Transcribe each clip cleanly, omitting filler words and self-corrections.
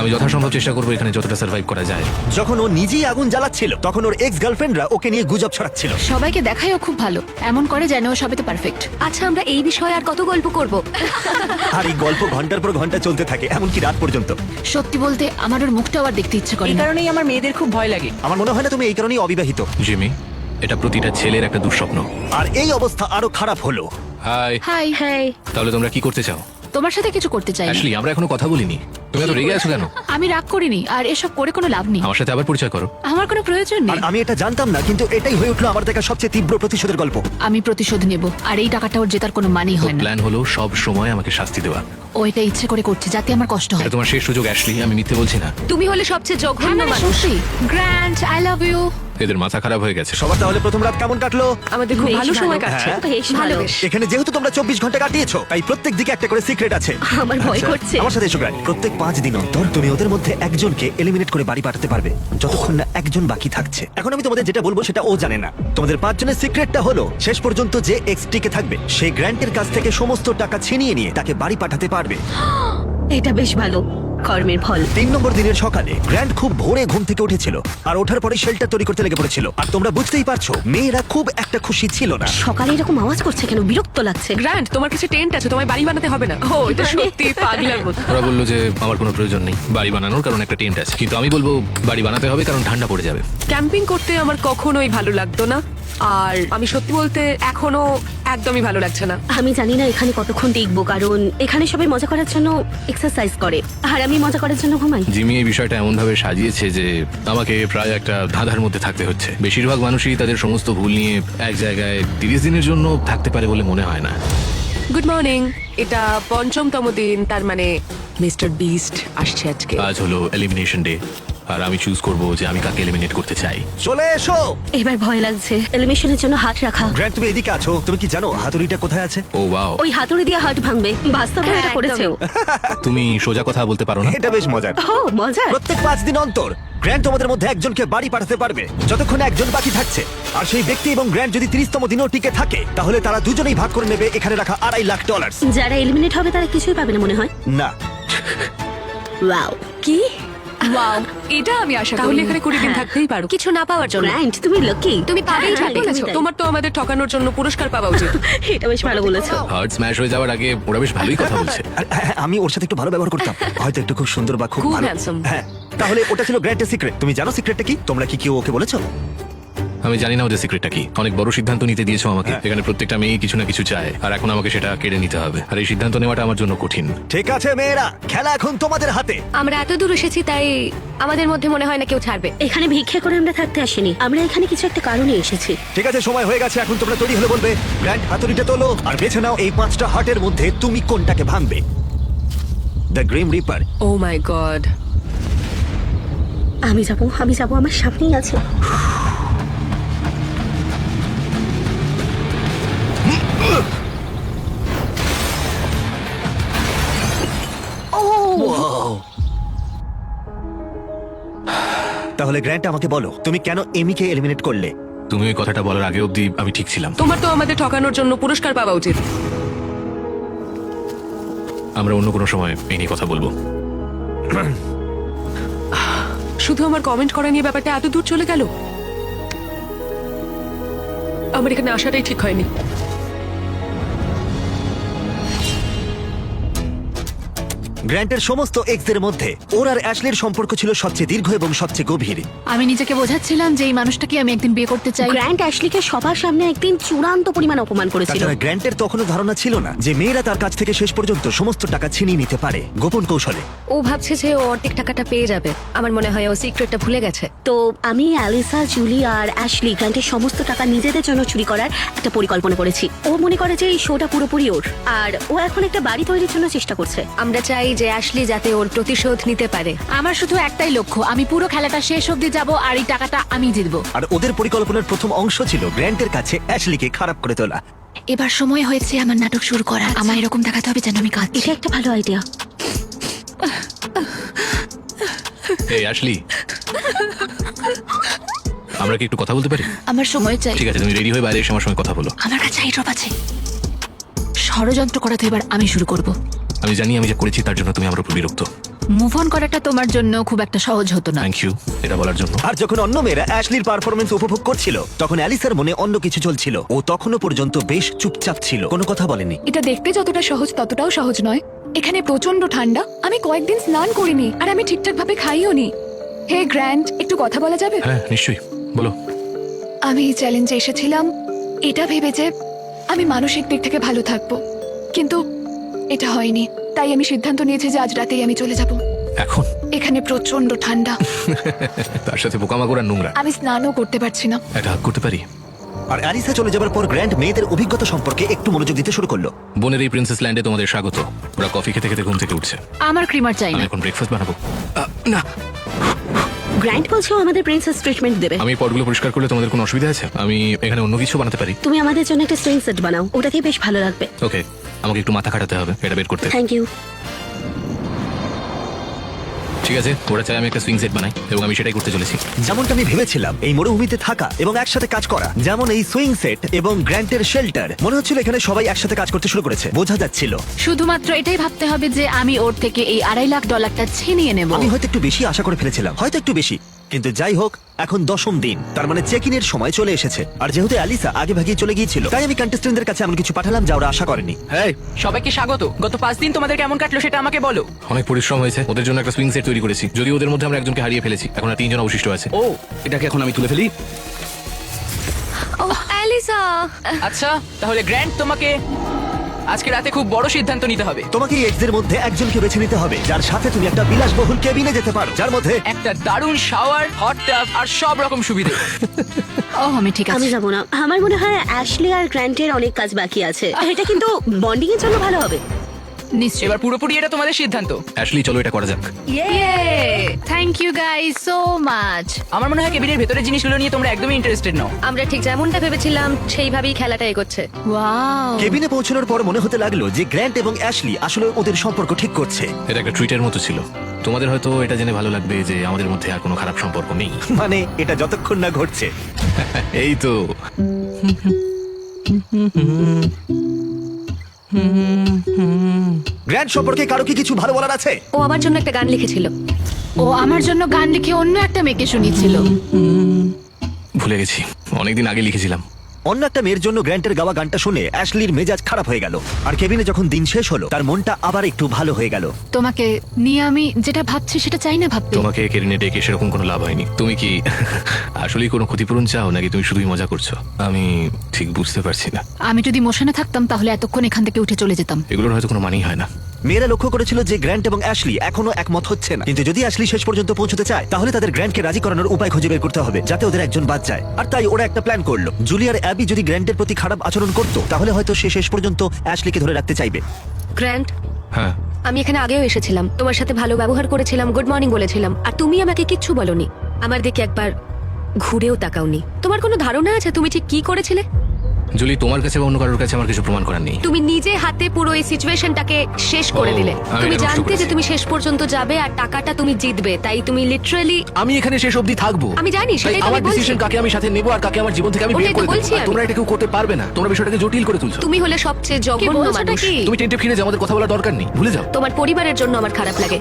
আমি যথাসম্ভব চেষ্টা করবো এখানে যতটা সার্ভাইভ করা যায়। যখন ও নিজেই আগুন জ্বালাচ্ছিল তখন ওর এক্স গার্লফ্রেন্ডরা ওকে নিয়ে গুজব ছড়াচ্ছিল। সবাইকে দেখায়ও খুব ভালো, এমন করে যেন ও সবে তো পারফেক্ট। আচ্ছা, আমরা এই বিষয়ে আর কত গল্প করব? আর এই গল্প ঘন্টার পর ঘন্টা চলতে থাকে, এমনকি রাত পর্যন্ত। সত্যি বলতে আমার ওর মুখটাও আর দেখতে ইচ্ছে করে এই না। কারণেই আমার মেয়েদের খুব ভয় লাগে। আমার মনে হয় না তুমি এই কারণেই অবিবাহিত। জিমি, এটা প্রতিটা ছেলের একটা দুঃস্বপ্ন। আর এই অবস্থা আরো খারাপ হলো। হাই। হাই। হ্যাঁ, তাহলে তোমরা কি করতে চাও? তোমার সাথে কিছু করতে চাই না। অ্যাশলি, আমরা এখনো কথা বলিনি। তুমি এত রেগে আছো কেন? আমি রাগ করিনি, আর এসব করে কোনো লাভ নেই। আমার সাথে আবার পরিচয় করো। আমার কোনো প্রয়োজন আর নেই। আমি এটা জানতাম না, কিন্তু এটাই হয়ে উঠলো আমার দেখা সবচেয়ে তীব্র প্রতিশোধের গল্প। আমি প্রতিশোধ নেব, আর এই টাকাটা ওর জেতার কোনো মানেই হয় না। প্ল্যান হলো সব সময় আমাকে শাস্তি দেওয়া। ও এটা ইচ্ছে করে করছে যাতে আমার কষ্ট হয়। এটা তোমার শেষ সুযোগ অ্যাশলি, আমি মিথ্যে বলছি না। তুমি হলে সবচেয়ে হ্যাঁ, জঘন্য মানে মানুষ। সত্যি। Grand, I love you. এদের মাথা খারাপ হয়ে গেছে। সবার তাহলে প্রথম রাত কেমন কাটলো? আমাদের খুব বেশ ভালো সময় ভালো। কাটছে। হ্যাঁ। বেশ ভালো। এখানে যেহেতু তোমরা 24 ঘন্টা কাটিয়েছো, তাই প্রত্যেক দিকে একটা করে সিক্রেট আছে। আমার ভয় আচ্ছা, করছে। আমার সাথে এসো গ্র্যান্ড। প্রত্যেক 5 দিন অন্তর তুমি ওদের মধ্যে একজনকে এলিমিনেট করে বাড়ি পাঠাতে পারবে, যতক্ষণ না একজন বাকি থাকছে। এখন আমি তোমাদের যেটা বলবো সেটা ও জানে না। তোমাদের 5 জনের সিক্রেটটা হলো, শেষ পর্যন্ত যে এক্স টিকে থাকবে সে গ্র্যান্টের কাছ থেকে সমস্ত টাকা ছিনিয়ে নিয়ে তাকে বাড়ি পাঠাতে পারবে। এটা বেশ ভালো কর্মের ফল। 3 নম্বর দিনের সকালে গ্র্যান্ড খুব ভোরে ঘুম থেকে উঠেছিল আর ওঠার পরে শেল্টার তৈরি করতে লেগে পড়েছিল। আর তোমরা বুঝতেই পারছো মেয়েরা খুব একটা খুশি ছিল না। সকালে এরকম আওয়াজ করছে কেন? বিরক্ত লাগছে। গ্র্যান্ড, তোমার কাছে টেন্ট আছে, তোমায় বাড়ি বানাতে হবে না। ও, এটা সত্যি পাগলার মতো। ওরা বললো যে আমার কোনো প্রয়োজন নেই বাড়ি বানানোর, কারণ একটা টেন্ট আছে। কিন্তু আমি বলবো বাড়ি বানাতে হবে কারণ ঠান্ডা পড়ে যাবে। ক্যাম্পিং করতে আমার কখনোই ভালো লাগতো না, আর আমি সত্যি বলতে এখনো একদমই ভালো লাগছে না। আমি জানি না এখানে কতক্ষণ টিকবো, কারণ এখানে সবাই মজা করার জন্য এক্সারসাইজ করে, আর আমি মজা করার জন্য ঘুমাই। জিমি এই বিষয়টা এমন ভাবে সাজিয়েছে যে আমাকে প্রায় একটা ধাঁধার মধ্যে থাকতে হচ্ছে। বেশিরভাগ মানুষই তাদের সমস্ত ভুল নিয়ে এক জায়গায় 30 দিনের জন্য থাকতে পারে বলে মনে হয় না। Good morning. এটা 5ম দিন, তার মানে মিস্টার বিস্ট আসছে আজকে। আজ হলো এলিমিনেশন ডে, আর আমি চুজ করব যে আমি কাকে এলিমিনেট করতে চাই। চলে এসো। এবার ভয় লাগছে। এলিমিনেশনের জন্য হাত রাখা। গ্র্যান্ড, তুমি এদিকে আছো। তুমি কি জানো হাতুড়িটা কোথায় আছে? ও ওয়াও, ওই হাতুড়ি দিয়ে হাত ভাঙবে। বাস্তবে হ্যাঁ, এটা করেছেও। তুমি সোজা কথা বলতে পারো না? এটা বেশ মজার। ও মজা। প্রত্যেক 5 দিন অন্তর গ্র্যান্ড তোমাদের মধ্যে একজনকে বাড়ি পাঠাতে পারবে যতক্ষণ একজন বাকি থাকছে। আর সেই ব্যক্তি এবং গ্র্যান্ড যদি 30তম দিনও টিকে থাকে, তাহলে তারা দুজনেই ভাগ করে নেবে এখানে রাখা $2.5 লাখ। যারা এলিমিনেট হবে তারা কিছুই পাবে না মনে হয়। না, ওয়াও। কি? ওয়াও, এটা আমি আশা তাহলে করি। এখানে 20 দিন থাকতেই পারো। কিছু না পাওয়ার জন্য। গ্র্যান্ড, তুমি লাকি। তুমি পাবেই ঠিক বলেছো। তোমার তো আমাদের ঠকানোর জন্য পুরস্কার পাওয়া উচিত। এটা বেশ ভালো বলেছো। হার্ট স্ম্যাশ হয়ে যাওয়ার আগে ওরা বেশ ভালোই কথা বলছে। হ্যাঁ, আমি ওর সাথে একটু ভালো ব্যবহার করতাম, হয়তো একটু খুব সুন্দর বা খুব খুব ভালো। handsome। হ্যাঁ, তাহলে ওটা ছিল গ্র্যান্ডের সিক্রেট। তুমি জানো সিক্রেটটা কি? তোমরা কি কেউ ওকে বলেছো? আমি জানি না ওদের সিক্রেটটা কি। অনেক বড় সিদ্ধান্ত নিতে দিয়েছো আমাকে। হ্যাঁ। এখানে প্রত্যেকটা মেয়ে কিছু না কিছু চায়, আর এখন আমাকে সেটা কেড়ে নিতে হবে। আর এই সিদ্ধান্ত নেওয়াটা আমার জন্য কঠিন। ঠিক আছে মেয়েরা, খেলা এখন তোমাদের হাতে। আমরা এত দূর এসেছি, তাই আমাদের মধ্যে মনে হয় না কেউ ছাড়বে। এখানে ভিক্ষা করে আমরা থাকতে আসিনি, আমরা এখানে কিছু একটা কারণে এসেছি। ঠিক আছে, সময় হয়ে গেছে। এখন তোমরা তৈরি হলে বলবে। গ্র্যান্ড, হাতুড়িটা তোলো আর বেছে নাও এই 5টা হার্টের মধ্যে তুমি কোনটাকে ভাঙবে। The grim reaper. Oh my god. আমি যাবো, আমার সামনেই আছে। তাহলে গ্র্যান্ড, আমাকে বলো তুমি কেন এমিকে এলিমিনেট করলে? তুমি ওই কথাটা বলার আগে অব্দি আমি ঠিক ছিলাম। তোমার তো আমাদের ঠকানোর জন্য পুরস্কার পাওয়া উচিত। আমরা অন্য কোনো সময় এই নিয়ে কথা বলবো। শুধু আমার কমেন্ট করা নিয়ে ব্যাপারটা এত দূর চলে গেল। আমার এখানে আসাটাই ঠিক হয়নি। গ্র্যান্টের সমস্ত এক্সদের মধ্যে ওর আর অ্যাশলির সম্পর্ক ছিল সবচেয়ে দীর্ঘ এবং সবচেয়ে গভীর। আমি নিজেকে বোঝাচ্ছিলাম যে এই মানুষটাকে আমি একদিন বিয়ে করতে চাই। গ্র্যান্ড অ্যাশলিকে সবার সামনে একদিন চূড়ান্ত পরিমাণ অপমান করেছিল। তাছাড়া গ্র্যান্টের তখনও ধারণা ছিল না যে মেয়েরা তার কাছ থেকে শেষ পর্যন্ত সমস্ত টাকা ছিনিয়ে নিতে পারে গোপন কৌশলে। ও ভাবছে যে ও অর্ধেক টাকাটা পেয়ে যাবে। আমার মনে হয় ও সিক্রেটটা ভুলে গেছে। তো আমি অ্যালিসা, জুলি আর অ্যাশলি গ্র্যান্টের সমস্ত টাকা নিজেদের জন্য চুরি করার একটা পরিকল্পনা করেছি। ও মনে করে যে এই শোটা পুরোপুরি ওর, আর ও এখন একটা বাড়ি তৈরির জন্য চেষ্টা করছে। আমরা চাই যে অ্যাশলি যাতে ওর প্রতিশোধ নিতে পারে। আমার শুধু একটাই লক্ষ্য, আমি পুরো খেলাটা শেষ অবধি যাব আর এই টাকাটা আমি জিতবো। আর ওদের পরিকল্পনার প্রথম অংশ ছিল গ্র্যান্টের কাছে অ্যাশলিকে খারাপ করে তোলা। এবার সময় হয়েছে আমার নাটক শুরু করা। আমার এরকম দেখাতে হবে যেন আমি কাঁদছি। এটা একটা ভালো আইডিয়া। এই অ্যাশলি, আমরা কি একটু কথা বলতে পারি? আমার সময় চাই। ঠিক আছে, তুমি রেডি হয়ে বাইরে এসে আমার সঙ্গে কথা বলো। আমার কাছে এই ড্রপ আছে। ষড়যন্ত্র করাতে এবার আমি শুরু করব। আমি জানি আমি যা করেছি তার জন্য তুমি আমার উপর বিরক্ত। মুভ অন করাটা তোমার জন্য খুব একটা সহজ হতো না। থ্যাংক ইউ এটা বলার জন্য। আর যখন অন্য মেয়েরা অ্যাশলির পারফরমেন্স উপভোগ করছিল তখন অ্যালিসার মনে অন্য কিছু চলছিল। ও তখনও পর্যন্ত বেশ চুপচাপ ছিল, কোনো কথা বলেনি। এটা দেখতে যতটা সহজ ততটাও সহজ নয়। এখানে প্রচন্ড ঠান্ডা, আমি কয়েকদিন স্নান করিনি আর আমি ঠিকঠাক ভাবে খাইও নি। হে গ্র্যান্ড, একটু কথা বলা যাবে? হ্যাঁ নিশ্চয়ই, বলো। আমি এই চ্যালেঞ্জে এসেছিলাম এটা ভেবে যে আমি মানসিক দিক থেকে ভালো থাকবো, কিন্তু এটা হয়নি। তাই আমি সিদ্ধান্ত নিয়েছি যে আজ রাতেই আমি চলে যাব। এখন এখানে প্রচন্ড ঠান্ডা, তার সাথে পোকামাকড় আর নোংরা। আমি স্নানও করতে পারছি না। একটা হাগ করতে পারি? আর অ্যালিসা চলে যাবার পর গ্র্যান্ড মেয়েদের অভিজ্ঞতা সম্পর্কে একটু মনোযোগ দিতে শুরু করলো। বোনের এই প্রিন্সেস ল্যান্ডে তোমাদের স্বাগত। ওরা কফি খেতে খেতে ঘুম থেকে উঠছে। আমার ক্রিমার চাই আমি না। এখন ব্রেকফাস্ট বানাবো। না, গ্র্যান্ড বলছো আমাদের প্রিন্সেস ট্রিটমেন্ট দেবে। আমি পটগুলো পরিষ্কার করলে তোমাদের কোনো অসুবিধা আছে? আমি এখানে অন্য কিছু বানাতে পারি। তুমি আমাদের জন্য একটা সুইং সেট বানাও, ওটাতেই বেশ ভালো লাগবে। ওকে, আমাকে একটু মাথা খাটাতে হবে এটা বের করতে। Thank you. ঠিক আছে, ওরা চাই আমি একটা সুইং সেট বানাই এবং আমি সেটাই করতে চলেছি। যেমনটা আমি ভেবেছিলাম, এই মরুভূমিতে থাকা এবং একসাথে কাজ করা, যেমন এই সুইং সেট এবং গ্র্যান্টের শেল্টার, মনে হচ্ছিল এখানে সবাই একসাথে কাজ করতে শুরু করেছে। বোঝা যাচ্ছিল। শুধুমাত্র এটাই ভাবতে হবে যে আমি ওর থেকে এই $2.5 লাখ ছিনিয়ে নেব। আমি হয়তো একটু বেশি আশা করে ফেলেছিলাম, হয়তো একটু বেশি, কিন্তু যাই হোক এখন 10ম দিন, তার মানে চেক ইনের সময় চলে এসেছে। আর যেহেতু অ্যালিসা আগে ভাগিয়ে চলে গিয়েছিল, তাই আমি কন্টেস্টেন্টদের কাছে এমন কিছু পাঠালাম যা ওরা আশা করেনি। হ্যাঁ, সবাইকে স্বাগত। গত 5 দিন তোমাদের কেমন কাটলো সেটা আমাকে বলো। অনেক পরিশ্রম হয়েছে, ওদের জন্য একটা সুইং সেট তৈরি করেছি। যদি ওদের মধ্যে আমরা একজনকে হারিয়ে ফেলেছি, এখন আর 3 জন অবশিষ্ট আছে। ও, এটাকে এখন আমি তুলে ফেলি। ও অ্যালিসা, আচ্ছা, তাহলে গ্র্যান্ড, তোমাকে আজকে রাতে খুব বড় সিদ্ধান্ত নিতে হবে। তোমাকে এই এক্সদের মধ্যে একজনকে বেছে নিতে হবে যার সাথে তুমি একটা বিলাসবহুল কেবিনে যেতে পারো, যার মধ্যে একটা দারুণ শাওয়ার, হট টাব আর সব রকম সুবিধা। ও আমি ঠিক আমি আছে। যাবো না, আমার মনে হয় অ্যাশলি আর গ্র্যান্টের অনেক কাজ বাকি আছে। এটা কিন্তু বন্ডিং এর জন্য ভালো হবে। নিশ্চয়ই। এবার পুরোপুরি এটা তোমাদের সিদ্ধান্ত। অ্যাশলি, চলো এটা করা যাক। Thank you guys so much. আমার মনে হয় কেবিনের ভেতরের জিনিসগুলো নিয়ে তোমরা একদমই ইন্টারেস্টেড নও। আমরা ঠিক যেমনটা ভেবেছিলাম সেইভাবেই খেলাটা এগোচ্ছে। ওয়াও। কেবিনে পৌঁছানোর পর মনে হতে লাগলো যে গ্র্যান্ট এবং অ্যাশলি আসলে ওদের সম্পর্ক ঠিক করছে। এটা একটা টুইটের মতো ছিল। তোমাদের হয়তো এটা জেনে ভালো লাগবে যে আমাদের মধ্যে আর কোনো খারাপ সম্পর্ক নেই। মানে এটা যতক্ষণ না ঘটছে। এই তো। গ্র্যান্ট সম্পর্কে কারো কি কিছু ভালো বলার আছে? ও আমার জন্য একটা গান লিখেছিল। ও আমার জন্য গান লিখে অন্য একটা মেয়েকে শুনিয়েছিল। ভুলে গেছি, অনেকদিন আগে লিখেছিলাম। অন্য একটা মেয়ের জন্য গ্র্যান্টের গাওয়া গানটা শুনে অ্যাশলির মেজাজ খারাপ হয়ে গেল। আর কেবিনে যখন দিন শেষ হলো, তার মনটা আবার একটু ভালো হয়ে গেল। তোমাকে নিয়ে আমি যেটা ভাবছি সেটা চাই না ভাবতে। তোমাকে কেরিনে ডেকে সেরকম কোনো লাভ হয়নি। তুমি কি আসলেই কোনো ক্ষতিপূরণ চাও নাকি তুমি শুধুই মজা করছো? আমি ঠিক বুঝতে পারছি না। আমি যদি মোশনে থাকতাম তাহলে এতক্ষণ এখান থেকে উঠে চলে যেতাম। এগুলোর হয়তো কোনো মানেই হয় না। মেয়েরা লক্ষ্য করেছিল যে গ্র্যান্ট এবং অ্যাশলি এখনো একমত হচ্ছে না, কিন্তু যদি অ্যাশলি শেষ পর্যন্ত পৌঁছতে চায় তাহলে তাদের গ্র্যান্টকে রাজি করানোর উপায় খুঁজে বের করতে হবে যাতে ওদের একজন বাদ যায়। আর তাই ওরা একটা প্ল্যান করলো। জুলিয়ার অ্যাবি যদি গ্র্যান্টের প্রতি খারাপ আচরণ করতো তাহলে হয়তো সে শেষ পর্যন্ত অ্যাশলিকে ধরে রাখতে চাইবে। গ্র্যান্ড, হ্যাঁ, আমি এখানে আগেও এসেছিলাম, তোমার সাথে ভালো ব্যবহার করেছিলাম, গুড মর্নিং বলেছিলাম, আর তুমি আমাকে কিচ্ছু বলনি। আমার দিকে একবার ঘুরেও তাকাওনি। তোমার কোনো ধারণা আছে তুমি ঠিক কি করেছিলে? জুলি, তোমার কাছে বা অন্য কারোর কাছে আমার কিছু প্রমাণ করার নেই। তুমি নিজে হাতে পুরো এই সিচুয়েশনটাকে শেষ করে ও, দিলে। আমি তুমি এটা নষ্ট জানতে যে করেছি। তুমি শেষ পর্যন্ত যাবে আর টাকাটা তুমি জিতবে, তাই তুমি লিটারালি। আমি এখানে শেষ অবধি থাকবো। আমি জানি, তাই সেটাই তো আমার আমি বলছি। ডিসিশন কাকে আমি সাথে নেব আর কাকে আমার জীবন থেকে আমি ওটাই বের তো করে দেব। বলছি আর আমি। তোমরা এটা কেউ করতে পারবে না। তোমরা বিষয়টাকে জটিল করে তুলছো। তুমি হলে সবচেয়ে কি জঘন্য বলছোটা মানুষ। কি? তুমি টেন্টে ফিরে যে আমাদের কথা বলার দরকার নেই, ভুলে যাও। তোমার পরিবারের জন্য আমার খারাপ লাগে।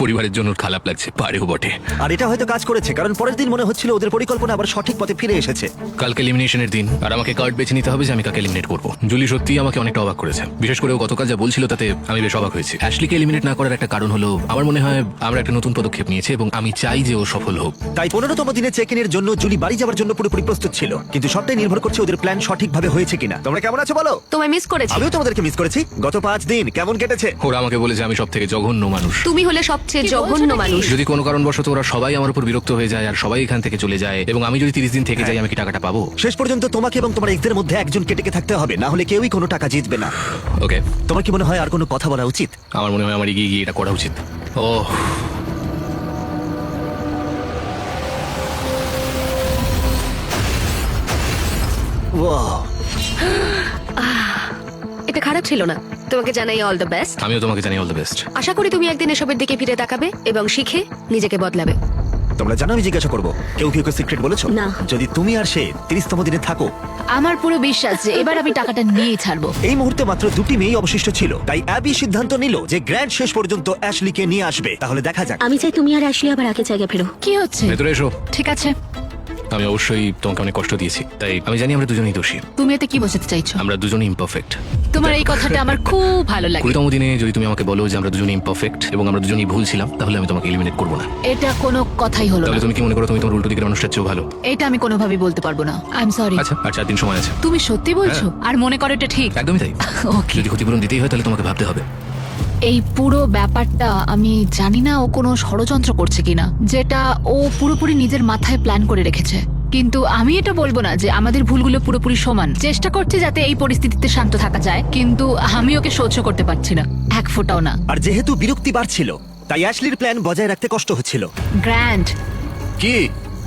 পরিবারের জন্য খারাপ লাগছে, পারেও বটে। আর এটা হয়তো কাজ করেছে, কারণ পরের দিন মনে হচ্ছিল ওদের পরিকল্পনা আবার সঠিক পথে ফিরে এসেছে। কালকে এলিমিনেশনের দিন, আর আমাকে কার্ড বেছে নিতে হবে যে আমি কাকে এলিমিনেট করবো। জুলি সত্যিই আমাকে অনেকটা অবাক করেছে, বিশেষ করে ও গতকাল যা বলছিল তাতে আমি বেশ অবাক হয়েছি। অ্যাশলিকে এলিমিনেট না করার একটা কারণ হলো আমার মনে হয় আমরা একটা নতুন পদক্ষেপ নিয়েছি এবং আমি চাই যে ও সফল হোক। তাই 15তম দিনে চেক ইনের জন্য জুলি বাড়ি যাওয়ার জন্য পুরোপুরি প্রস্তুত ছিল, কিন্তু সবটাই নির্ভর করছে ওদের প্ল্যান সঠিকভাবে হয়েছে কিনা। তোমরা কেমন আছো বলো? তোমায় মিস করেছি। আমিও তোমাদেরকে মিস করেছি। গত 5 দিন কেমন কেটেছে? ওরা আমাকে বলেছে আমি সব থেকে জঘন্য মানুষ। তুমি হলে সবচেয়ে কি জঘন্য বলছোটা কি? মানুষ। যদি কোনো কারণবশত ওরা সবাই আমার উপর বিরক্ত হয়ে যায় আর সবাই এখান থেকে চলে যায় এবং আমি যদি 30 দিন থেকে যাই, আমি কি টাকাটা পাবো? শেষ পর্যন্ত তোমাকে এবং তোমার এক্সদের মধ্যে একজন কেটে থাকতে হবে, না হলে কেউই কোনো টাকা জিতবে না। ওকে, তোমার কি মনে হয় আর কোনো কথা বলা উচিত? আমার মনে হয় আমার এগিয়ে গিয়ে এটা করা উচিত। ওহ, ওয়াও, এটা খারাপ ছিল না। তোমাকে জানাই অল দ্য বেস্ট। আমিও তোমাকে জানি অল দ্য বেস্ট। আশা করি তুমি একদিন এসবের দিকে ফিরে তাকাবে এবং শিখে নিজেকে বদলাবে। তোমরা জানো আমি জিজ্ঞাসা করবো কেউ কেউ সিক্রেট বলেছো না। যদি তুমি আর সে 30তম দিনে থাকো, আমার পুরো বিশ্বাস যে এবার আমি টাকাটা নিয়েই ছাড়বো। এই মুহূর্তে মাত্র 2টি মেয়েই অবশিষ্ট ছিল, তাই অ্যাবি সিদ্ধান্ত নিল যে গ্র্যান্ড শেষ পর্যন্ত অ্যাশলিকে নিয়ে আসবে। তাহলে দেখা যাক। আমি চাই তুমি আর অ্যাশলি আবার আগের জায়গায় ফেরো। কি হচ্ছে? ভেতরে এসো। ঠিক আছে, আমি অবশ্যই তোমাকে অনেক কষ্ট দিয়েছি, তাই আমি জানি আমরা দুজনেই দোষী। তুমি এতে কি বোঝাতে চাইছো? আমরা দুজনেই ইমপারফেক্ট। তোমার এই কথাটা আমার খুব ভালো লাগে। 20তম দিনে যদি তুমি আমাকে বলো যে আমরা দুজনেই ইমপারফেক্ট এবং আমরা দুজনেই ভুল ছিলাম, তাহলে আমি তোমাকে এলিমিনেট করবো না। এটা কোনো কথাই হলো তাহলে না। তুমি কি মনে করো তুমি তোমার উল্টো দিকের মানুষটার চেয়েও ভালো? এটা আমি কোনোভাবেই বলতে পারবো না। I am sorry. আচ্ছা, আর 4 দিন সময় আছে। তুমি সত্যি বলছো? আর মনে করো এটা ঠিক? একদমই তাই। ওকে। যদি ক্ষতিপূরণ দিতেই হয় তাহলে তোমাকে ভাবতে হবে। এই পুরো ব্যাপারটা আমি জানি না ও কোনো ষড়যন্ত্র করছে কিনা, যেটা ও পুরোপুরি নিজের মাথায় প্ল্যান করে রেখেছে। কিন্তু আমি এটা বলবো না যে আমাদের ভুলগুলো পুরোপুরি সমান। চেষ্টা করছি যাতে এই পরিস্থিতিতে শান্ত থাকা যায়, কিন্তু আমি ওকে সহ্য করতে পারছি না, এক ফোঁটাও না। আর যেহেতু বিরক্তি বাড়ছিল, তাই অ্যাশলির প্ল্যান বজায় রাখতে কষ্ট হচ্ছিল। গ্র্যান্ড, কি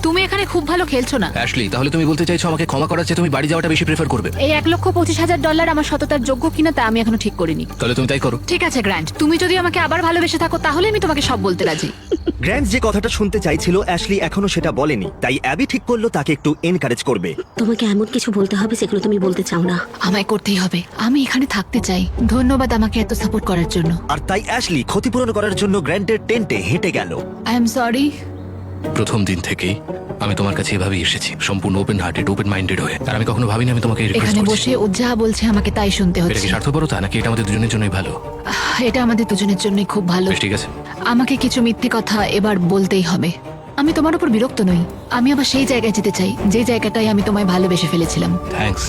তুমি এখানে খুব ভালো খেলছো না। অ্যাশলি, তাহলে তুমি বলতে চাইছো আমাকে ক্ষমা করার চেয়ে তুমি বাড়ি যাওয়াটা বেশি প্রেফার করবে? এই $1,25,000 আমার সততার যোগ্য কিনা তা আমি এখনো ঠিক করিনি। তাহলে তুমি তাই করো। ঠিক আছে গ্র্যান্ড, তুমি যদি আমাকে আবার ভালোবেসে থাকো তাহলে আমি তোমাকে সব বলতে রাজি। গ্র্যান্ড যে কথাটা শুনতে চাইছিল অ্যাশলি এখনো সেটা বলেনি, তাই অ্যাবি ঠিক করলো তাকে একটু এনকারেজ করবে। তোমাকে এমন কিছু বলতে হবে যেগুলো তুমি বলতে চাও না। আমায় করতেই হবে, আমি এখানে থাকতে চাই। ধন্যবাদ আমাকে এত সাপোর্ট করার জন্য। আর তাই অ্যাশলি ক্ষতিপূরণ করার জন্য গ্র্যান্ডের টেন্টে হেঁটে গেল। I am sorry. প্রথম দিন থেকেই আমি তোমার কাছে এভাবেই এসেছি, সম্পূর্ণ ওপেন হার্টেড, ওপেন মাইন্ডেড হয়ে। আর আমি কখনো ভাবিনি আমি তোমাকে রিকোয়েস্ট এখানে করছি। বসে ও যা বলছে আমাকে তাই শুনতে এটা হচ্ছে। কি স্বার্থপরতা নাকি এটা আমাদের দুজনের জন্যই ভালো? এটা আমাদের দুজনের জন্যই খুব ভালো। বেশ, ঠিক আছে। আমাকে কিছু মিথ্যে কথা এবার বলতেই হবে। আমি তোমার উপর বিরক্ত নই, আমি আবার সেই জায়গায় যেতে চাই যে জায়গাটায় আমি তোমায় ভালোবেসে ফেলেছিলাম। থ্যাঙ্কস,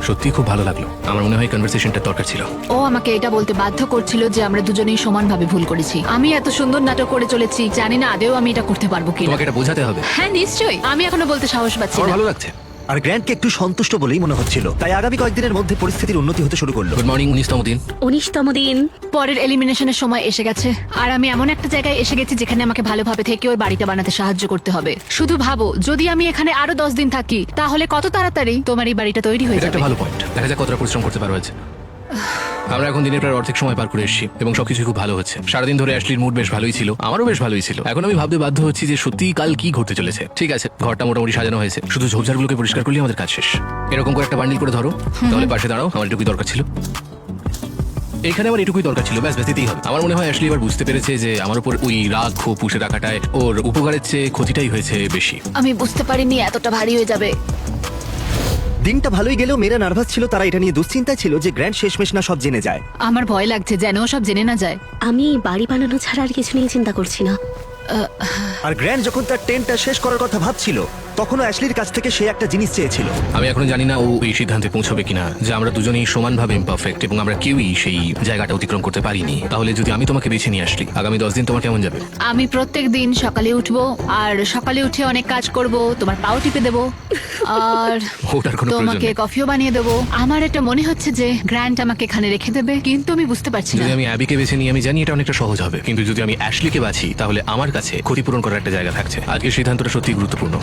সত্যি খুব ভালো লাগলো। আমার মনে হয় কনভারসেশনটা দরকার ছিল। ও আমাকে এটা বলতে বাধ্য করছিল যে আমরা দুজনেই সমানভাবে ভুল করেছি। আমি এত সুন্দর নাটক করে চলেছি, জানি না আদেও আমি এটা করতে পারবো কিনা। তোমাকে এটা বোঝাতে হবে। হ্যাঁ নিশ্চয়ই, আমি এখনো বলতে সাহস পাচ্ছি আমার না। ভালো লাগছে। আর গ্র্যান্ডকে একটু সন্তুষ্ট বলেই মনে হচ্ছিল, তাই আগামী কয়েকদিনের মধ্যে পরিস্থিতির উন্নতি হতে শুরু করলো। Good morning. 19তম দিন। 19তম দিন। পরের এলিমিনেশনের সময় এসে গেছে, আর আমি এমন একটা জায়গায় এসে গেছি যেখানে আমাকে ভালোভাবে থেকে ওর বাড়িটা বানাতে সাহায্য করতে হবে। শুধু ভাবো, যদি আমি এখানে আরো 10 দিন থাকি তাহলে কত তাড়াতাড়ি তোমার এই বাড়িটা তৈরি হয়ে এটা যাবে। একটা ভালো পয়েন্ট। দেখা যাক কতটা পরিশ্রম করতে পারো আজ। আমরা এখন দিনের প্রায় অর্ধেক সময় পার করে এসেছি এবং সবকিছু খুব ভালো হচ্ছে। সারাদিন ধরে অ্যাশলির মুড বেশ ভালোই ছিল, আমারও বেশ ভালোই ছিল। এখন আমি ভাবতে বাধ্য হচ্ছি যে সত্যি কাল কি ঘটতে চলেছে। ঠিক আছে, ঘরটা মোটামুটি সাজানো হয়েছে, শুধু ঝোপঝাড়গুলোকে পরিষ্কার করলেই আমাদের কাজ শেষ। এরকম করে একটা বান্ডিল করে ধরো, তাহলে পাশে দাঁড়াও। আমার এটুকুই দরকার ছিল, এখানে আমার এটুকুই দরকার ছিল, ব্যাস দিতেই হবে। আমার মনে হয় অ্যাশলি এবার বুঝতে পেরেছে যে আমার উপর ওই রাগ ক্ষোভ পুষে রাখাটায় ওর উপকারের চেয়ে ক্ষতিটাই হয়েছে বেশি। আমি বুঝতে পারিনি এতটা ভারী হয়ে যাবে। দিনটা ভালোই গেলেও মেয়েরা নার্ভাস ছিল, তারা এটা নিয়ে দুশ্চিন্তায় ছিল যে গ্র্যান্ড শেষমেশ না সব জেনে যায়। আমার ভয় লাগছে যেন ও সব জেনে না যায়। আমি বাড়ি বানানো ছাড়া আর কিছু নিয়ে চিন্তা করছি না। আর গ্র্যান্ড যখন তার টেন্টটা শেষ করার কথা ভাবছিল, তখনও অ্যাশলির কাছ থেকে সে একটা জিনিস চেয়েছিল। আমি এখনো জানি না ও এই সিদ্ধান্তে পৌঁছবে কিনা যে আমরা দুজনেই সমানভাবে ইমপারফেক্ট এবং আমরা কেউই সেই জায়গাটা অতিক্রম করতে পারিনি। তাহলে যদি আমি তোমাকে বেছে নিয়ে আসলি, আগামী 10 দিন তোমার কেমন যাবে? আমি প্রত্যেক দিন সকালে উঠবো, আর সকালে উঠে অনেক কাজ করব, তোমার পাও টিপে দেবো, আর ওটার কোনো প্রয়োজন তোমাকে নেই। কফিও বানিয়ে দেবো। আমার এটা মনে হচ্ছে যে গ্র্যান্ড আমাকে এখানে রেখে দেবে, কিন্তু আমি বুঝতে পারছি না। যদি আমি অ্যাবিকে বেছে নিই, আমি জানি এটা অনেকটা সহজ হবে, কিন্তু যদি আমি অ্যাশলিকে বাছি তাহলে আমার কাছে ক্ষতিপূরণ করার একটা জায়গা থাকছে। আজকের সিদ্ধান্তটা সত্যি গুরুত্বপূর্ণ।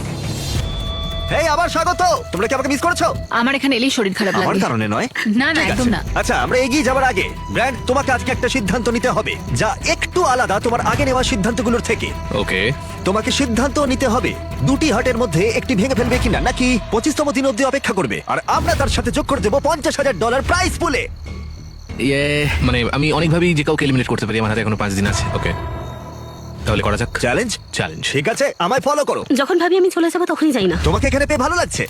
হেই, আবার স্বাগত। তোমরা কি আমাকে মিস করেছো? আমার এখানে এলেই শরীর খারাপ আমার লাগে। কারণে নয়। না না, ঠিক একদম আছে। না। আচ্ছা, আমরা এগিয়ে যাওয়ার আগে গ্র্যান্ড, তোমাকে আজকে একটা সিদ্ধান্ত নিতে হবে যা একটু আলাদা তোমার আগে নেওয়া সিদ্ধান্তগুলোর থেকে। ওকে, তোমাকে সিদ্ধান্ত নিতে হবে দুটি হাটের মধ্যে একটি ভেঙে ফেলবে কিনা, নাকি 25তম দিন অব্দি অপেক্ষা করবে। আর আমরা তার সাথে যোগ করে দেবো $50,000 প্রাইজ পুলে। মানে আমি অনেকভাবেই যে কাউকে এলিমিনেট করতে পারি, আমার হাতে এখনো 5 দিন আছে। ওকে, তাহলে করা যাক। চ্যালেঞ্জ? চ্যালেঞ্জ। ঠিক আছে, আমায় ফলো করো। যখন ভাবি আমি চলে যাবো তখনই যাই না। তোমাকে এখানে পেয়ে ভালো লাগছে।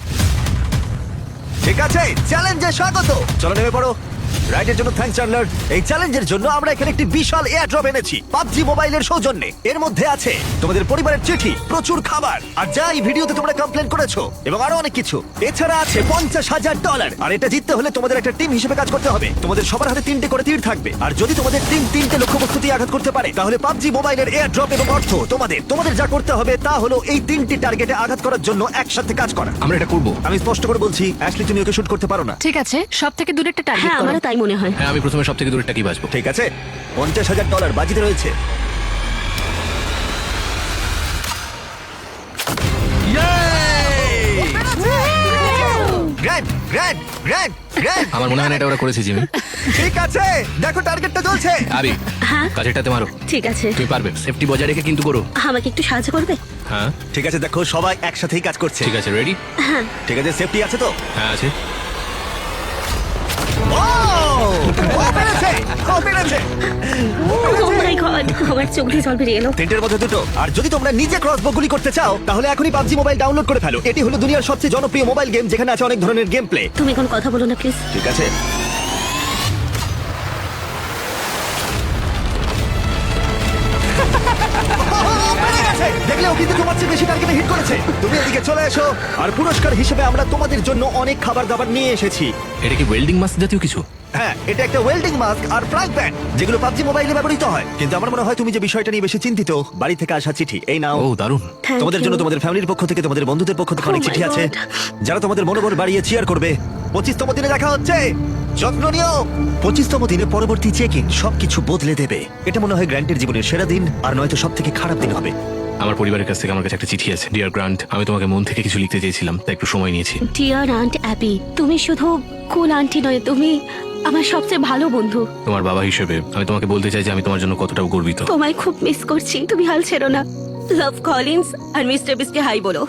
ঠিক আছে, চ্যালেঞ্জে স্বাগত। চলো নেমে পড়ো। রাইডের জন্য থ্যাঙ্কস চ্যান্ডলার। এই চ্যালেঞ্জের জন্য আমরা এখানে একটি বিশাল এয়ার ড্রপ এনেছি পাবজি মোবাইলের সৌজন্যে। এর মধ্যে আছে তোমাদের পরিবারের চিঠি, প্রচুর খাবার, আর যা এই ভিডিওতে তোমরা কমপ্লেন করেছো, এবং আরো অনেক কিছু। এছাড়া আছে $50,000। আর এটা জিততে হলে তোমাদের একটা টিম হিসেবে কাজ করতে হবে। তোমাদের সবার হাতে 3টে করে তীর থাকবে, আর যদি তোমাদের টিম 3টে লক্ষ্যবস্তুতে আঘাত করতে পারে, তাহলে পাবজি মোবাইলের এয়ার ড্রপ এবং অর্থ তোমাদের যা করতে হবে তা হলো এই 3টি টার্গেটে আঘাত করার জন্য একসাথে কাজ করা। আমরা এটা করবো। আমি স্পষ্ট করে বলছি, অ্যাশলি তুমি ওকে শুট করতে পারো না। ঠিক আছে, সব থেকে দূরে একটা টার্গেট হ্যাঁ, করো। আমারও তাই মনে হয়। হ্যাঁ, আমি প্রথমে সব থেকে দূরেরটা কি বাঁচবো। ঠিক আছে, $50,000 বাজিতে রয়েছে। Grand, grand, grand, grand. আমার মনে হয় না এটা ওরা করেছে, জিমি। ঠিক আছে, দেখো টার্গেটটা জ্বলছে। আবি, হ্যাঁ কাজেরটাতে মারো। ঠিক আছে, তুমি পারবে। সেফটি বজায় রেখে কিন্তু করো। আমাকে একটু সাহায্য করবে? হ্যাঁ ঠিক আছে, দেখো সবাই একসাথেই কাজ করছে। ঠিক আছে, রেডি? ঠিক আছে, সেফটি আছে তো? হ্যাঁ আছে। ও! ও পেরেছে! ও পেরেছে! Oh my God, আমার চোখ দিয়ে জল বেরিয়ে এলো। তিনটের মধ্যে দুটো। আর যদি তোমরা নিজে ক্রসবো গুলি করতে চাও তাহলে এখনই পাবজি মোবাইল ডাউনলোড করে ফেলো। এটি হলো দুনিয়ার সবচেয়ে জনপ্রিয় মোবাইল গেম, যেখানে আছে অনেক ধরনের গেম প্লে। তুমি এখন কথা বলো না প্লিজ। ঠিক আছে। দেখলে ও কিন্তু তোমার চেয়ে বেশি টার্গেটে হিট করেছে। তুমি এদিকে চলে এসো। আর পুরস্কার হিসেবে আমরা তোমাদের জন্য অনেক খাবার দাবার নিয়ে এসেছি। এটা কি ওয়েল্ডিং মাস্ক জাতীয় কিছু? হ্যাঁ, এটা একটা ওয়েল্ডিং মাস্ক আর ফ্রাই প্যান, যেগুলো পাবজি মোবাইলে ব্যবহৃত হয়। কিন্তু আমার মনে হয় তুমি যে বিষয়টা নিয়ে বেশি চিন্তিত, বাড়ি থেকে আসা চিঠি, এই নাও। ও দারুণ। Thank তোমাদের you. জন্য তোমাদের ফ্যামিলির পক্ষ থেকে, তোমাদের বন্ধুদের পক্ষ থেকে Oh অনেক my চিঠি আছে, God. যারা তোমাদের মনোবল বাড়িয়ে চিয়ার করবে। 25তম দিনে দেখা হচ্ছে, যত্ন নিও। 25তম দিনে পরবর্তী চেক ইন সবকিছু বদলে দেবে। এটা মনে হয় গ্র্যান্টের জীবনের সেরা দিন, আর নয়তো সব থেকে খারাপ দিন হবে। আমার পরিবারের কাছ থেকে আমার কাছে একটা চিঠি আছে। ডিয়ার গ্রান্ট, আমি তোমাকে মন থেকে কিছু লিখতে চেয়েছিলাম, তাই একটু সময় নিয়েছি। ডিয়ার আন্ট অ্যাবি, তুমি শুধু কুল আন্টি নয়, তুমি আমার সবচেয়ে ভালো বন্ধু। তোমার বাবা হিসেবে আমি তোমাকে বলতে চাই যে আমি তোমার জন্য কতটা গর্বিত। তোমায় খুব মিস করছি, তুমি হাল ছেড়ো না। লাভ কলিন্স আর মিস্টার বিস্টকে হাই বলো।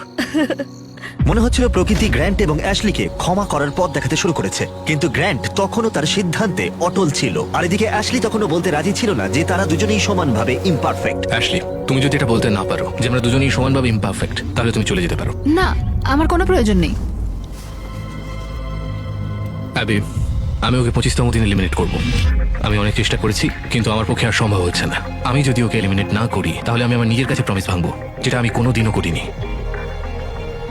মনে হচ্ছিল প্রকৃতি গ্র্যান্ট এবং অ্যাশলিকে ক্ষমা করার পথ দেখাতে শুরু করেছে, কিন্তু গ্র্যান্ট তখনও তার সিদ্ধান্তে অটল ছিল। আর এদিকে অ্যাশলি তখনও বলতে রাজি ছিল না যে তারা দুজনেই সমানভাবে ইমপারফেক্ট। অ্যাশলি, তুমি যদি এটা বলতে না পারো যে আমরা দুজনেই সমানভাবে ইমপারফেক্ট, তাহলে তুমি চলে যেতে পারো। না, আমার কোনো প্রয়োজন নেই। অ্যাবি, আমি ওকে 25তম দিন এলিমিনেট করব। আমি অনেক চেষ্টা করেছি, কিন্তু আমার পক্ষে আর সম্ভব হচ্ছে না। আমি যদি ওকে এলিমিনেট না করি তাহলে আমি আমার নিজের কাছে প্রমিস ভাঙবো, যেটা আমি কোনোদিনও করিনি।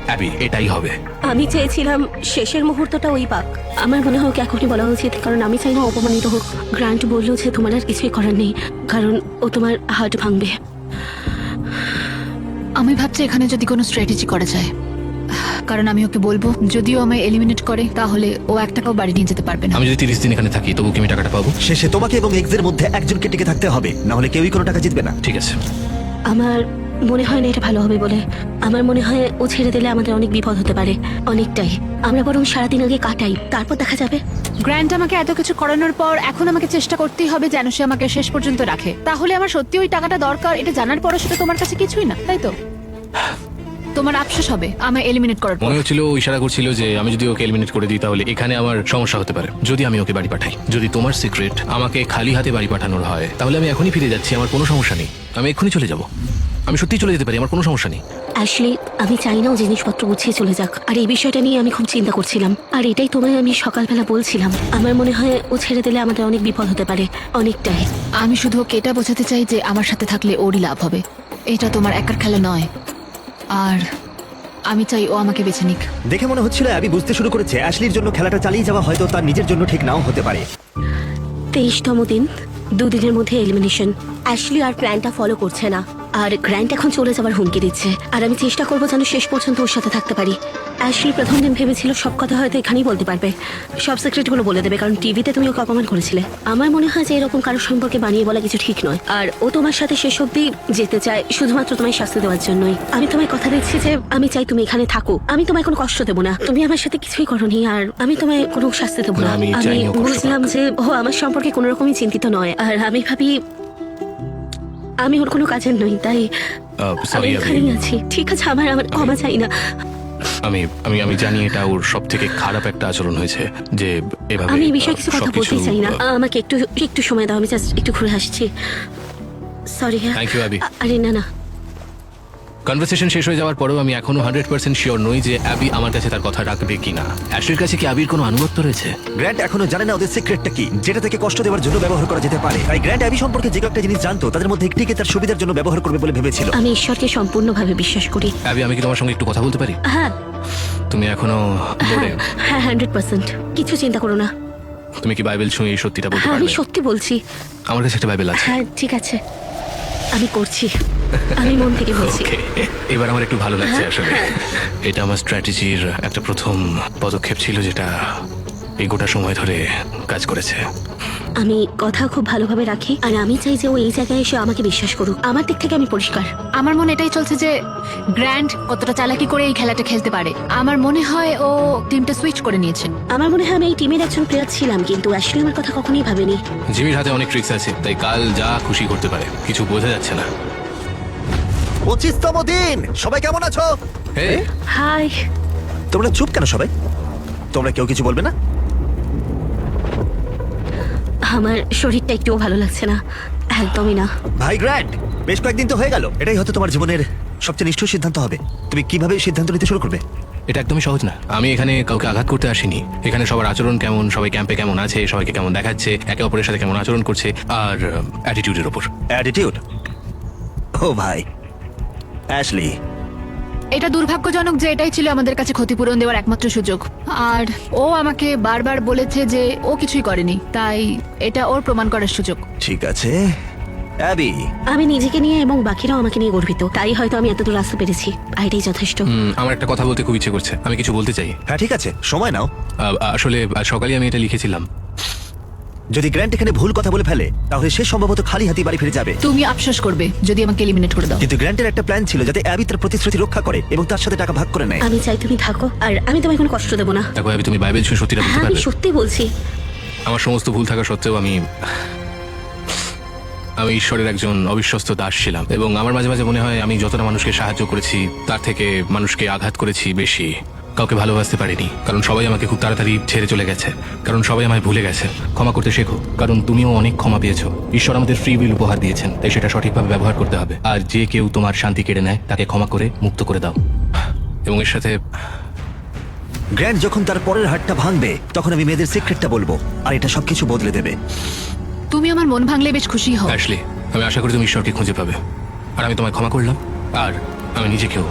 অ্যাবি, এটাই হবে। আমি চেয়েছিলাম শেষের মুহূর্তটা ওই পাক। আমার মনে হয় ওকে এখনই বলা উচিত, কারণ আমি চাই না অপমানিত হোক। গ্রান্ট বললো যে তোমার আর কিছুই করার নেই, কারণ ও তোমার হার্ট ভাঙবে। আমি ভাবছি এখানে যদি কোনো স্ট্র্যাটেজি করা যায়, কারণ আমি ওকে বলবো যদিও আমায় এলিমিনেট করে তাহলে ও 1 টাকাও বাড়ি নিয়ে যেতে পারবে না। আমি যদি 30 দিন এখানে থাকি তবু কি আমি টাকাটা পাবো? শেষে তোমাকে এবং এক্সের মধ্যে একজনকে টিকে থাকতে হবে, না হলে কেউই কোনো টাকা জিতবে না। ঠিক আছে। আমার মনে হয় না এটা ভালো হবে বলে। আমার মনে হয় ও ছেড়ে দিলে আমাদের অনেক বিপদ হতে পারে, অনেকটাই। আমরা বরং সারাদিন আগে কাটাই, তারপর দেখা যাবে। গ্র্যান্ট আমাকে এত কিছু করানোর পর এখন আমাকে চেষ্টা করতেই হবে যেন সে আমাকে শেষ পর্যন্ত রাখে। তাহলে আমার সত্যি ওই টাকাটা দরকার, এটা জানার পরও সেটা তোমার কাছে কিছুই না, তাই তো? তোমার আফসোস হবে আমায় এলিমিনেট করার পর। মনে হচ্ছিল ও ইশারা করছিল যে আমি যদি ওকে এলিমিনেট করে দিই তাহলে এখানে আমার সমস্যা হতে পারে যদি আমি ওকে বাড়ি পাঠাই। যদি তোমার সিক্রেট আমাকে খালি হাতে বাড়ি পাঠানোর হয় তাহলে আমি এখনই ফিরে যাচ্ছি, আমার কোনো সমস্যা নেই। আমি এক্ষুনি চলে যাব, আমি সত্যিই চলে যেতে পারি, আমার কোনো সমস্যা নেই। অ্যাশলি, আমি চাই না ও জিনিসপত্র গুছিয়ে চলে যাক, আর এই বিষয়টা নিয়ে আমি খুব চিন্তা করছিলাম। আর এটাই তোমায় আমি সকালবেলা বলছিলাম। আমার মনে হয় ও ছেড়ে দিলে আমাদের অনেক বিপদ হতে পারে, অনেকটাই। আমি শুধু ওকে এটা বোঝাতে চাই যে আমার সাথে থাকলে ওরই লাভ হবে, এটা তোমার একার খেলা নয়। আর আমি চাই ও আমাকে বেছে নিক। দেখে মনে হচ্ছিল অ্যাবি বুঝতে শুরু করেছে অ্যাশলির জন্য খেলাটা চালিয়ে যাওয়া হয়তো তার নিজের জন্য ঠিক নাও হতে পারে। 23তম দিন, 2 দিনের মধ্যে এলিমিনেশন। অ্যাশলি আর গ্র্যান্টটা ফলো করছে না, আর গ্র্যান্ট এখন চলে যাবার হুমকি দিচ্ছে। আর আমি চেষ্টা করবো যেন শেষ পর্যন্ত ওর সাথে থাকতে পারি। অ্যাশলি প্রথম দিন ভেবেছিল সব কথা হয়তো এখানেই বলতে পারবে, সব সিক্রেটগুলো বলে দেবে, কারণ টিভিতে তুমি ওকে অপমান করেছিলে। আমার মনে হয় যে এরকম কারোর সম্পর্কে বানিয়ে বলা কিছু ঠিক নয়। আর ও তোমার সাথে শেষ অব্দি যেতে চায় শুধুমাত্র তোমায় শাস্তি দেওয়ার জন্যই। আমি তোমায় কথা দিচ্ছি যে আমি চাই তুমি এখানে থাকো, আমি তোমায় কোনো কষ্ট দেবো না। তুমি আমার সাথে কিছুই করোনি, আর আমি তোমায় কোনো শাস্তি দেবো না। না, আমি আমি চাইনি ও কষ্ট বুঝলাম যে ও আমার সম্পর্কে কোনো রকমই চিন্তিত নয়, আর আমি ভাবি আমি ওর কোনো কাজের নই, তাই আমি সরি এখানেই আছি। ঠিক আছে, আমার ক্ষমা চাই না। আমি আমি আমি জানি এটা ওর সব থেকে খারাপ একটা আচরণ হয়েছে যে এভাবে আমি এই বিষয়ে কিছু কথা সবকিছু- বলতে চাই না। আমাকে একটু একটু সময় দাও, আমি জাস্ট একটু ঘুরে আসছি। সরি। Thank you, Abby. আরে না না, কনভারসেশন শেষ হয়ে যাওয়ার পরেও আমি এখনো 100% শিওর নই যে অ্যাবি আমার কাছে তার কথা রাখবে কিনা। অ্যাশলির কাছে কি অ্যাবির কোনো আনুগত্য রয়েছে? গ্র্যান্ট এখনো জানে না ওদের সিক্রেটটা কি, যেটা থেকে কষ্ট দেওয়ার জন্য ব্যবহার করা যেতে পারে। তাই গ্র্যান্ট অ্যাবি সম্পর্কে যে একটা জিনিস জানতো তাদের মধ্যে একটিকে তার সুবিধার জন্য ব্যবহার করবে বলে ভেবেছিল। আমি ঈশ্বরকে সম্পূর্ণভাবে বিশ্বাস করি। অ্যাবি, আমি কি তোমার সঙ্গে একটু কথা বলতে পারি? হ্যাঁ তুমি এখনো বোর্ডে? হ্যাঁ, 100%। কিছু চিন্তা করো না। তুমি কি বাইবেল ছুঁয়ে এই সত্যিটা বলতে হ্যাঁ, আমি পারবে? সত্যি বলছি। আমার কাছে একটা বাইবেল আছে। হ্যাঁ ঠিক আছে, আমি করছি, আমি মন থেকে বলছি। ওকে, এবার আমার একটু ভালো লাগছে আসলে। এটা আমার স্ট্র্যাটেজির একটা প্রথম পদক্ষেপ ছিল যেটা এই গোটা সময় ধরে কাজ করেছে। আমি কথা খুব ভালোভাবে রাখি, আর আমি চাই যে ও এই জায়গায় এসে আমাকে বিশ্বাস করুক। আমার দিক থেকে আমি পরিষ্কার। আমার মনে এটাই চলছে যে গ্র্যান্ট কতটা চালাকি করে এই খেলাটা খেলতে পারে। আমার মনে হয় ও টিমটা সুইচ করে নিয়েছে। আমার মনে হয় আমি এই টিমের একজন প্লেয়ার ছিলাম, কিন্তু অ্যাশলি আমার কথা কখনোই ভাবেনি। জিমির হাতে অনেক ট্রিক্স আছে, তাই কাল যা খুশি করতে পারে, কিছু বোঝা যাচ্ছে না। 25তম দিন, সবাই কেমন আছো? হে হাই। তোমরা চুপ কেন সবাই? তোমরা কেউ কিছু বলবে না? আমার শরীরটা একটুও ভালো লাগছে না, একদমই না। ভাই গ্র্যান্ড, বেশ কয়েকদিন তো হয়ে গেল। এটাই হয়তো তোমার জীবনের সবচেয়ে নিষ্ঠুর সিদ্ধান্ত হবে। তুমি কিভাবে সিদ্ধান্ত নিতে শুরু করবে? এটা একদমই সহজ না। আমি এখানে কাউকে আঘাত করতে আসিনি। এখানে সবার আচরণ কেমন, সবাই ক্যাম্পে কেমন আছে, সবাইকে কেমন দেখাচ্ছে, একে অপরের সাথে কেমন আচরণ করছে, আর অ্যাটিটিউডের ওপর। অ্যাটিটিউড? ও ভাই, অ্যাশলি, এটা দুর্ভাগ্যজনক যে এটাই ছিল আমাদের কাছে ক্ষতিপূরণ দেওয়ার একমাত্র সুযোগ। আর ও আমাকে বারবার বলেছে যে ও কিছুই করেনি, তাই এটা ওর প্রমাণ করার সুযোগ। ঠিক আছে। অ্যাবি, আমি নিজেকে নিয়ে এবং বাকিরাও আমাকে নিয়ে গর্বিত, তাই হয়তো আমি এতদূর আসতে পেরেছি। আর এটাই যথেষ্ট। আমার একটা কথা বলতে খুব ইচ্ছে করছে, আমি কিছু বলতে চাই। হ্যাঁ ঠিক আছে, সময় নাও। আসলে আজ সকালে আমি এটা লিখেছিলাম। যদি গ্র্যান্ট এখানে ভুল কথা বলে ফেলে তাহলে সে সম্ভবত খালি হাতি বাড়ি ফিরে যাবে। তুমি আফসোস করবে যদি আমাকে এলিমিনেট করে দাও। কিন্তু গ্র্যান্টের একটা প্ল্যান ছিল যাতে অ্যাবি তার প্রতিশ্রুতি রক্ষা করে এবং তার সাথে টাকা ভাগ করে নেয়। আমি চাই তুমি থাকো, আর আমি তোমায় কোনো কষ্ট দেবো না। দেখো আমি তুমি বাইবেল ছুঁয়ে সত্যিটা বলতে হ্যাঁ, আমি পারবে। সত্যি বলছি। আমার সমস্ত ভুল থাকা সত্ত্বেও আমি ঈশ্বরের একজন অবিশ্বস্ত দাস ছিলাম, এবং আমার মাঝে মাঝে মনে হয় আমি যতটা মানুষকে সাহায্য করেছি তার থেকে মানুষকে আঘাত করেছি বেশি। কাউকে ভালোবাসতে পারিনি, কারণ সবাই আমাকে খুব তাড়াতাড়ি ছেড়ে চলে গেছে, কারণ সবাই আমায় ভুলে গেছে। ক্ষমা করতে শেখো, কারণ তুমিও অনেক ক্ষমা পেয়েছো। ঈশ্বর আমাদের ফ্রি উইল উপহার দিয়েছেন, তাই সেটা সঠিকভাবে ব্যবহার করতে হবে। আর যে কেউ তোমার শান্তি কেড়ে নেয় তাকে ক্ষমা করে মুক্ত করে দাও। এবং এর সাথে গ্র্যান্ট যখন তার পরের হাতটা ভাঙবে তখন আমি মেয়েদের সিক্রেটটা বলবো, আর এটা সবকিছু বদলে দেবে। তুমি আমার মন ভাঙলে বেশ খুশি হও। অ্যাশলি, আমি আশা করি তুমি ঈশ্বরকে খুঁজে পাবে। আর আমি তোমায় ক্ষমা করলাম, আর আমি নিজেকেও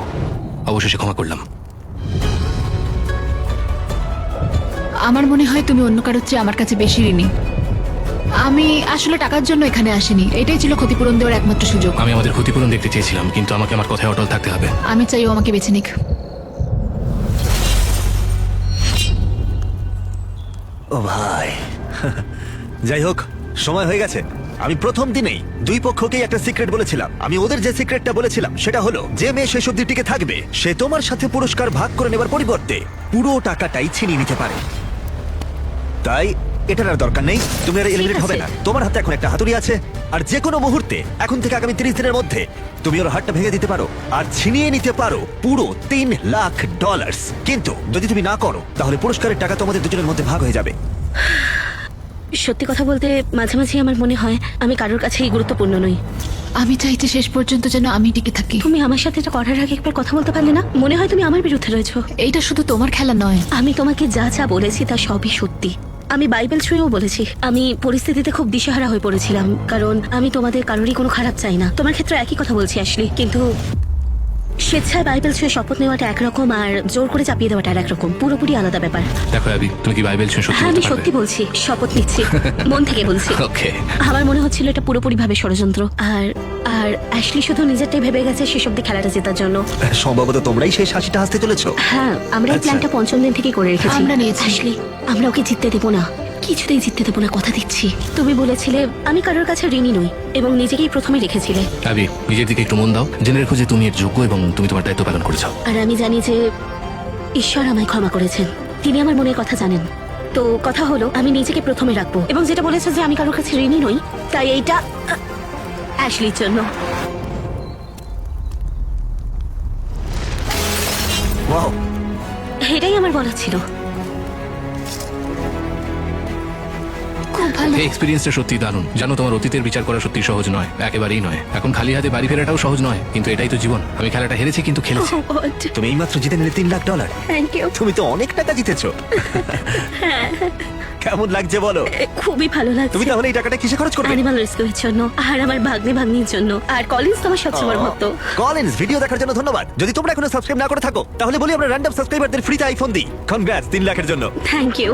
অবশেষে ক্ষমা করলাম। আমার মনে হয় তুমি অন্য কারোর চেয়ে আমার কাছে বেশি ঋণী। আমি আসলে টাকার জন্য এখানে আসিনি, এটাই ছিল ক্ষতিপূরণ দেওয়ার একমাত্র সুযোগ। আমি আমাদের ক্ষতিপূরণ দেখতে চেয়েছিলাম, কিন্তু আমাকে আমার কথায় অটল থাকতে হবে। আমি চাই ও আমাকে বেছে নিক। ও ভাই, যাই হোক, সময় হয়ে গেছে। আমি প্রথম দিনেই দুই পক্ষকেই একটা সিক্রেট বলেছিলাম। আমি ওদের যে সিক্রেটটা বলেছিলাম সেটা হলো, যে মেয়ে শেষ অব্দি টিকে থাকবে সে তোমার সাথে পুরস্কার ভাগ করে নেবার পরিবর্তে পুরো টাকাটাই ছিনিয়ে নিতে পারে। তাই এটার আর দরকার নেই, তুমি আর এলিমিনেট হবে না। তোমার হাতে এখন একটা হাতুড়ি আছে, আর যে কোনো মুহূর্তে এখন থেকে আগামী 30 দিনের মধ্যে তুমি ওর হাতটা ভেঙে দিতে পারো আর ছিনিয়ে নিতে পারো পুরো $3 লাখ। কিন্তু যদি তুমি না করো তাহলে পুরস্কারের টাকা তোমাদের দুজনের মধ্যে ভাগ হয়ে যাবে। সত্যি কথা বলতে মাঝে মাঝে আমার মনে হয় আমি কারোর কাছেই গুরুত্বপূর্ণ নই। আমি চাইছি শেষ পর্যন্ত যেন আমি টিকে থাকি। তুমি আমার সাথে এটা করার আগে একবার কথা বলতে পারলে না? মনে হয় তুমি আমার বিরুদ্ধে রয়েছো। এইটা শুধু তোমার খেলা নয়। আমি তোমাকে যা যা বলেছি তা সবই সত্যি। আমি বাইবেল ছুঁয়েও বলেছি। আমি পরিস্থিতিতে খুব দিশেহারা হয়ে পড়েছিলাম, কারণ আমি তোমাদের কারোরই কোনো খারাপ চাই না। তোমার ক্ষেত্রে একই কথা বলছি আসলে, কিন্তু স্বেচ্ছায় বাইবেল ছুঁয়ে শপথ নেওয়াটা একরকম, আর জোর করে চাপিয়ে দেওয়াটা আর একরকম, পুরোপুরি আলাদা ব্যাপার। দেখো অ্যাবি, তুমি কি বাইবেল ছুঁয়ে সত্যি হ্যাঁ, আমি বলতে সত্যি পারবে? বলছি, শপথ নিচ্ছি, মন থেকে বলছি। ওকে। আমার মনে হচ্ছিল এটা পুরোপুরি ভাবে ষড়যন্ত্র, আর আর অ্যাশলি শুধু নিজেরটাই ভেবে গেছে শেষ অব্দি খেলাটা জেতার জন্য। সম্ভবত তোমরাই সেই হাসিটা হাসতে চলেছো। হ্যাঁ, আমরা এই আচ্ছা। প্ল্যানটা পঞ্চম দিন থেকে করে রেখেছি। আমরা নিয়েছি। অ্যাশলি, আমরা ওকে জিততে দেবো না, কিছুতেই জিততে দেবো না, কথা দিচ্ছি। তুমি বলেছিলে আমি কারোর কাছে ঋণী নই, এবং নিজেকেই প্রথমে রেখেছিলে। অ্যাবি, নিজের দিকে একটু মন দাও। জেনে রেখো যে তুমি এর যোগ্য এবং তুমি তোমার দায়িত্ব পালন করেছো। আর আমি জানি যে ঈশ্বর আমায় ক্ষমা করেছেন, তিনি আমার মনের কথা জানেন। তো কথা হলো, আমি নিজেকে প্রথমে রাখবো, এবং যেটা বলেছে যে আমি কারোর কাছে ঋণী নই, তাই এইটা অ্যাশলির জন্য। ওয়াও, এটাই আমার বলা ছিল। খুব ভালো। এই এক্সপেরিয়েন্সটা সত্যি দারুণ। জানো, তোমার অতীতের বিচার করা সত্যি সহজ নয়, একেবারেই নয়। এখন খালি হাতে বাড়ি ফেরাটাও সহজ নয়, কিন্তু এটাই তো জীবন। আমি খেলাটা হেরেছি, কিন্তু খেলেছি। তুমি এইমাত্র জিতে নিলে $3 লাখ। Thank you. তুমি তো অনেক টাকা জিতেছো। কেমন লাগছে বলো? খুবই ভালো লাগছে। তুমি তাহলে এই টাকাটা কিসে খরচ করবে? অ্যানিমাল রেস্কিউয়ের জন্য, আর আমার ভাগ্নির জন্য, আর কলিন্স তোমার সবচেয়ে বড় ভক্ত। কলিন্স, ভিডিও দেখার জন্য ধন্যবাদ। যদি তোমরা এখনো সাবস্ক্রাইব না করে থাকো তাহলে বলি আমরা র্যান্ডম সাবস্ক্রাইবারদের ফ্রিতে আইফোন দিই। কনগ্রাটস 3 লাখের জন্য। Thank you.